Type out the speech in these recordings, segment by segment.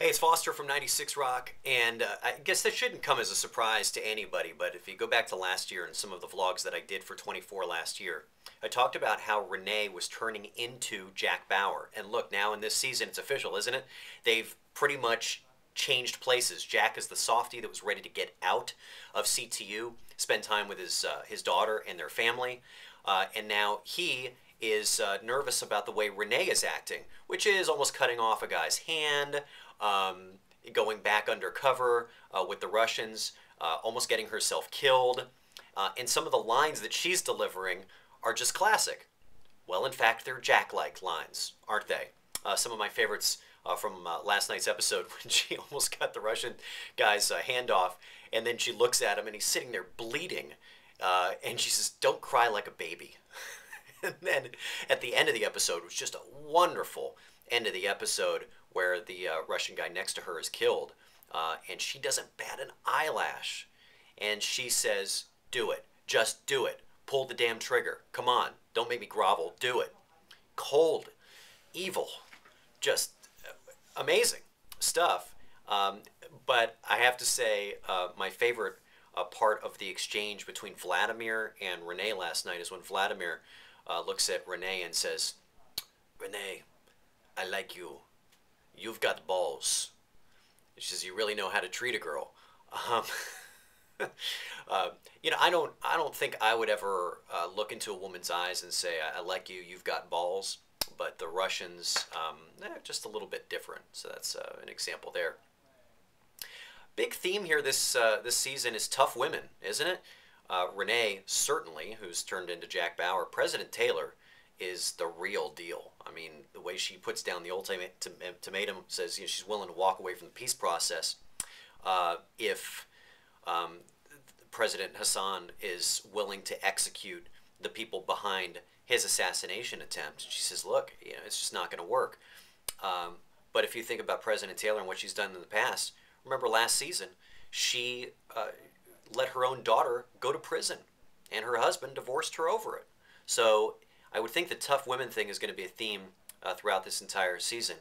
Hey, it's Foster from 96 Rock, and I guess this shouldn't come as a surprise to anybody, but if you go back to last year and some of the vlogs that I did for 24 last year, I talked about how Renee was turning into Jack Bauer. And look, now in this season, it's official, isn't it? They've pretty much changed places. Jack is the softie that was ready to get out of CTU, spend time with his daughter and their family, and now he is nervous about the way Renee is acting, which is almost cutting off a guy's hand, going back undercover with the Russians, almost getting herself killed. And some of the lines that she's delivering are just classic. Well, in fact, they're Jack-like lines, aren't they? Some of my favorites from last night's episode when she almost got the Russian guy's hand off, and then she looks at him and he's sitting there bleeding, and she says, "Don't cry like a baby." And then at the end of the episode, which was just a wonderful end of the episode where the Russian guy next to her is killed, and she doesn't bat an eyelash. And she says, "Do it. Just do it. Pull the damn trigger. Come on. Don't make me grovel. Do it." Cold. Evil. Just amazing stuff. But I have to say, my favorite part of the exchange between Vladimir and Renee last night is when Vladimir looks at Renee and says, "Renee, I like you. You've got balls." She says, "You really know how to treat a girl." I don't think I would ever look into a woman's eyes and say, "I like you. You've got balls." But the Russians, they're just a little bit different. So that's an example there. Big theme here this season is tough women, isn't it? Renee, certainly, who's turned into Jack Bauer. President Taylor is the real deal. I mean, the way she puts down the ultimatum, says she's willing to walk away from the peace process if President Hassan is willing to execute the people behind his assassination attempt. She says, "Look, it's just not going to work." But if you think about President Taylor and what she's done in the past, remember last season, she let her own daughter go to prison, and her husband divorced her over it. So I would think the tough women thing is going to be a theme throughout this entire season.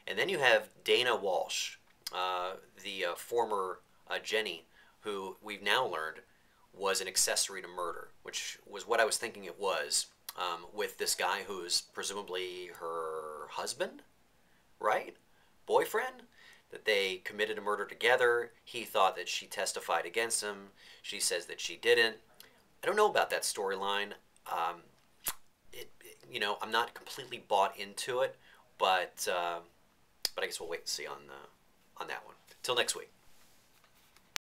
And then you have Dana Walsh, the former Jenny, who we've now learned was an accessory to murder, which was what I was thinking it was, with this guy who's presumably her husband, right? Boyfriend? That they committed a murder together. He thought that she testified against him. She says that she didn't. I don't know about that storyline. I'm not completely bought into it, but I guess we'll wait and see on that one. Till next week.